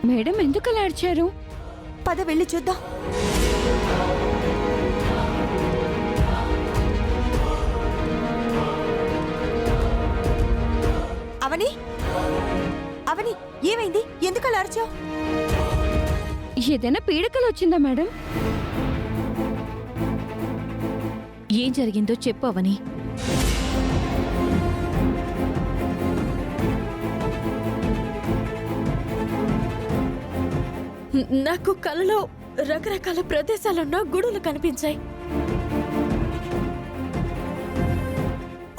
Madam ఎందుకలా అరిచారు? పద వెళ్ళి చూద్దాం. అవని, అవని, ఏమైంది? ఎందుకలా అరిచావు? ఏదైనా పీడకలు వచ్చిందా మేడం? ఏం జరిగిందో చెప్పు అవని. నాకు కలలో రకరకాల ప్రదేశాలున్న గుడులు కనిపించాయి.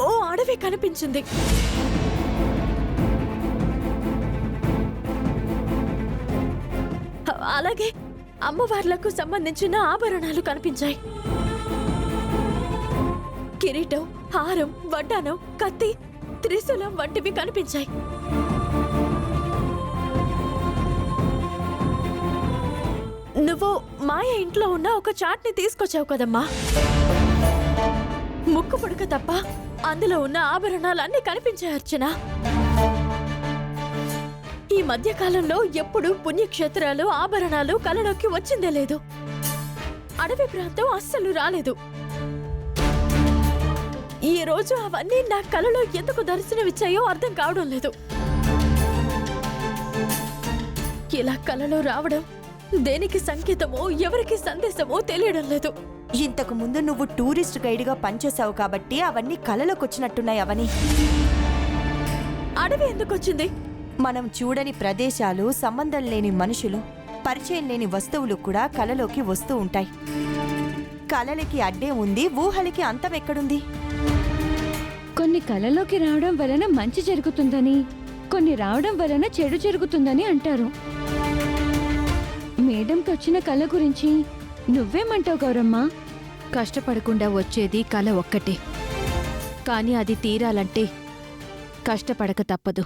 ఓ అడవి కనిపించింది. అలాగే అమ్మవార్లకు సంబంధించిన ఆభరణాలు కనిపించాయి. కిరీటం, హారం, వడ్డానం, కత్తి, త్రిశూలం వంటివి కనిపించాయి. నువ్వు మాయ ఇంట్లో ఉన్న ఒక చాట్ని తీసుకొచ్చావు కదమ్మా. ముక్కు పుడక తప్ప అందులో ఉన్న ఆభరణాలన్నీ కనిపించాయి అర్చన. ఈ మధ్యకాలంలో ఎప్పుడు పుణ్యక్షేత్రాలు, ఆభరణాలు కలలోకి వచ్చిందే లేదు. అడవి ప్రాంతం అస్సలు రాలేదు. ఈ రోజు అవన్నీ నా కలలో ఎందుకు దర్శనమిచ్చాయో అర్థం కావడం లేదు. ఇలా కలలో రావడం దేనికి సంకేతమో, ఎవరికి సందేశమో తెలియడం లేదు. ఇంతకు ముందు నువ్వు టూరిస్ట్ గైడ్గా పనిచేసావు కాబట్టి అవన్నీ కలలోకొచ్చినట్టున్నాయి. అవని, అడవి ఎందుకొచ్చింది? మనం చూడని ప్రదేశాలు, సంబంధం లేని మనుషులు, పరిచయం లేని వస్తువులు కూడా కలలోకి వస్తూ ఉంటాయి. కలలకి అడ్డే ఉంది, ఊహలకి అంతం ఎక్కడుంది? కొన్ని కలలోకి రావడం వలన మంచి జరుగుతుందని, కొన్ని రావడం వలన చెడు జరుగుతుందని అంటారు. మేడంకి వచ్చిన కళ గురించి నువ్వేమంటావు గౌరమ్మ? కష్టపడకుండా వచ్చేది కల ఒక్కటే, కానీ అది తీరాలంటే కష్టపడక తప్పదు.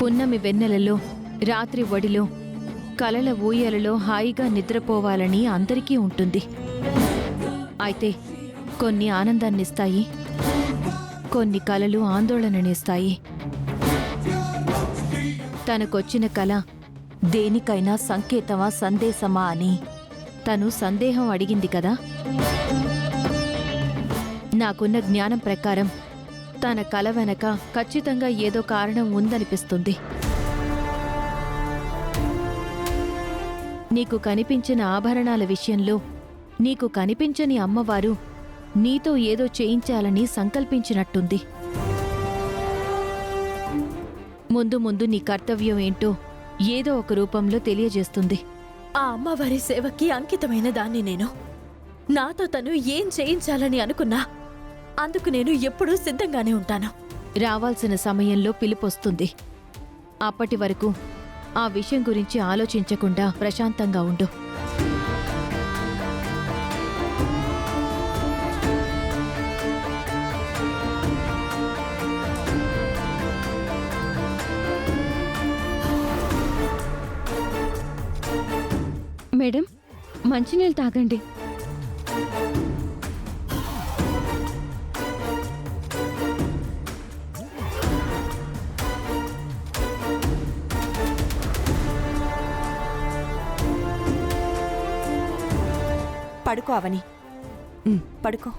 పున్నమి వెన్నెలలో, రాత్రి ఒడిలో, కలల ఊయలలో హాయిగా నిద్రపోవాలని అందరికీ ఉంటుంది. అయితే కొన్ని ఆనందాన్నిస్తాయి, కొన్ని కలలు ఆందోళననిస్తాయి. తనకొచ్చిన కల దేనికైనా సంకేతమా, సందేశమా అని తను సందేహం అడిగింది కదా. నాకున్న జ్ఞానం ప్రకారం తన కల వెనక ఖచ్చితంగా ఏదో కారణం ఉందనిపిస్తుంది. నీకు కనిపించిన ఆభరణాల విషయంలో నీకు కనిపించని అమ్మవారు నీతో ఏదో చేయించాలని సంకల్పించినట్టుంది. ముందు ముందు నీ కర్తవ్యం ఏంటో ఏదో ఒక రూపంలో తెలియజేస్తుంది. ఆ అమ్మవారి సేవకి అంకితమైన దాన్ని నేను. నాతో తను ఏం చేయించాలని అనుకున్నా అందుకు నేను ఎప్పుడూ సిద్ధంగానే ఉంటాను. రావాల్సిన సమయంలో పిలుపొస్తుంది. అప్పటి వరకు ఆ విషయం గురించి ఆలోచించకుండా ప్రశాంతంగా ఉండు. మేడం, మంచినీళ్ళు తాగండి. పడుకో అవని, పడుకో.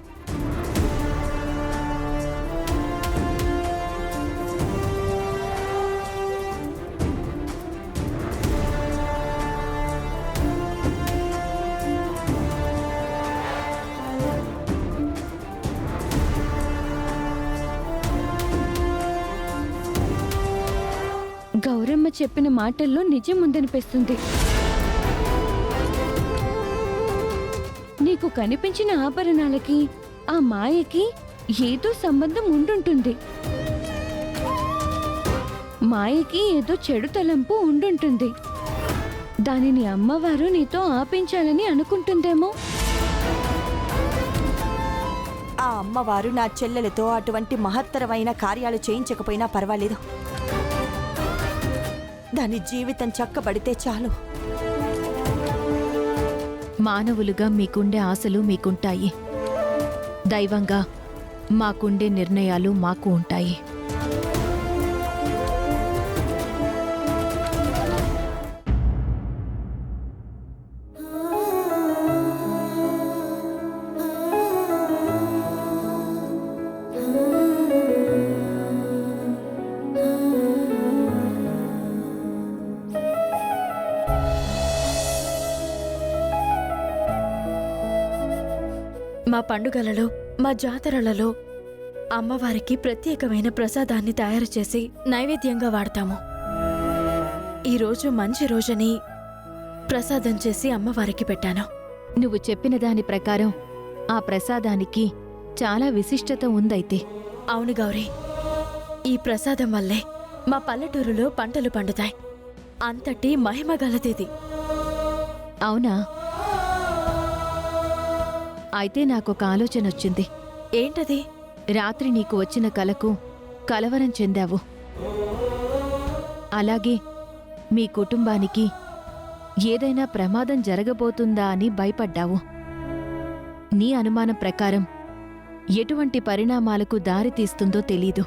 గౌరమ్మ చెప్పిన మాటల్లో నిజం ఉందనిపిస్తుంది. నీకు కనిపించిన ఆభరణాలకి ఆ మాయకి ఏదో సంబంధం ఉండుంటుంది. మాయకి ఏదో చెడు తలంపు ఉండుంటుంది. దానిని అమ్మవారు నీతో ఆపించాలని అనుకుంటుందేమో. ఆ అమ్మవారు నా చెల్లెలతో అటువంటి మహత్తరమైన కార్యాలు చేయించకపోయినా పర్వాలేదు. దాని జీవితం చక్కబడితే చాలు. మానవులుగా మీకుండే ఆశలు మీకుంటాయి. దైవంగా మాకుండే నిర్ణయాలు మాకు ఉంటాయి. మా పండుగలలో, మా జాతరలలో అమ్మవారికి ప్రత్యేకమైన ప్రసాదాన్ని తయారు చేసి నైవేద్యంగా వాడతాము. ఈరోజు మంచి రోజని ప్రసాదం చేసి అమ్మవారికి పెట్టాను. నువ్వు చెప్పిన దాని ప్రకారం ఆ ప్రసాదానికి చాలా విశిష్టత ఉందైతే. అవును గౌరీ, ఈ ప్రసాదం వల్లే మా పల్లెటూరులో పంటలు పండుతాయి. అంతటి మహిమగలదిది. అవునా? అయితే నాకొక ఆలోచన వచ్చింది. ఏంటది? రాత్రి నీకు వచ్చిన కలకు కలవరం చెందావు. అలాగే మీ కుటుంబానికి ఏదైనా ప్రమాదం జరగబోతుందా అని భయపడ్డావు. నీ అనుమానం ప్రకారం ఎటువంటి పరిణామాలకు దారితీస్తుందో తెలీదు.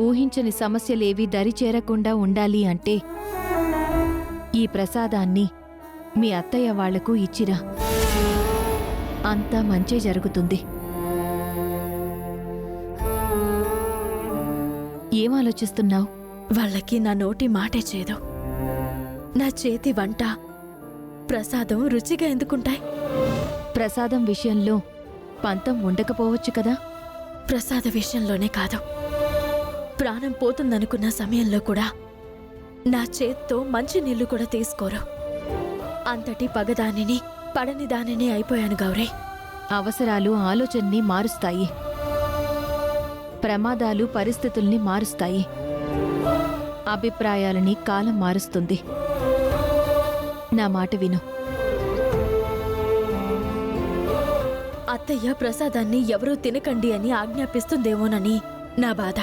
ఊహించని సమస్యలేవీ దరిచేరకుండా ఉండాలి అంటే ఈ ప్రసాదాన్ని మీ అత్తయ్య వాళ్లకు ఇచ్చిరా. అంతా మంచే జరుగుతుంది. ఏం ఆలోచిస్తున్నావు? వాళ్ళకి నా నోటి మాటే చేదు. నా చేతి వంట, ప్రసాదం రుచిగా ఎందుకుంటాయి? ప్రసాదం విషయంలో పంతం ఉండకపోవచ్చు కదా? ప్రసాద విషయంలోనే కాదు, ప్రాణం పోతుందనుకున్న సమయంలో కూడా నా చేత్తో మంచి నీళ్లు కూడా తీసుకోరు. అంతటి పగదానిని, పడని దానిని అయిపోయాను గౌరీ. అవసరాలు ఆలోచనని మారుస్తాయి. ప్రమాదాలు పరిస్థితుల్ని మారుస్తాయి. అభిప్రాయాలని కాలం మారుస్తుంది. నా మాట విను. అత్తయ్య ప్రసాదాన్ని ఎవరూ తినకండి అని ఆజ్ఞాపిస్తుందేమోనని నా బాధ.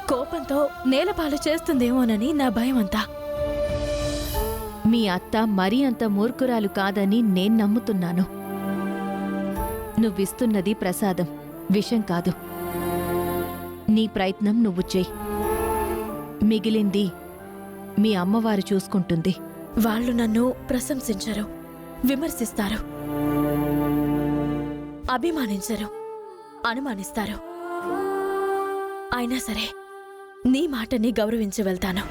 కోపంతో నేలపాలు చేస్తుందేమోనని నా భయమంతా. మీ అత్త మరీ అంత మూర్ఖురాలు కాదని నేను నమ్ముతున్నాను. నువ్విస్తున్నది ప్రసాదం, విషం కాదు. నీ ప్రయత్నం నువ్వు చెయ్యి. మిగిలింది మీ అమ్మవారు చూసుకుంటుంది. వాళ్ళు నన్ను ప్రశంసించరు, విమర్శిస్తారు, అభిమానించరు, అనుమానిస్తారు. అయినా సరే నీ మాటని గౌరవించి వెళ్తాను.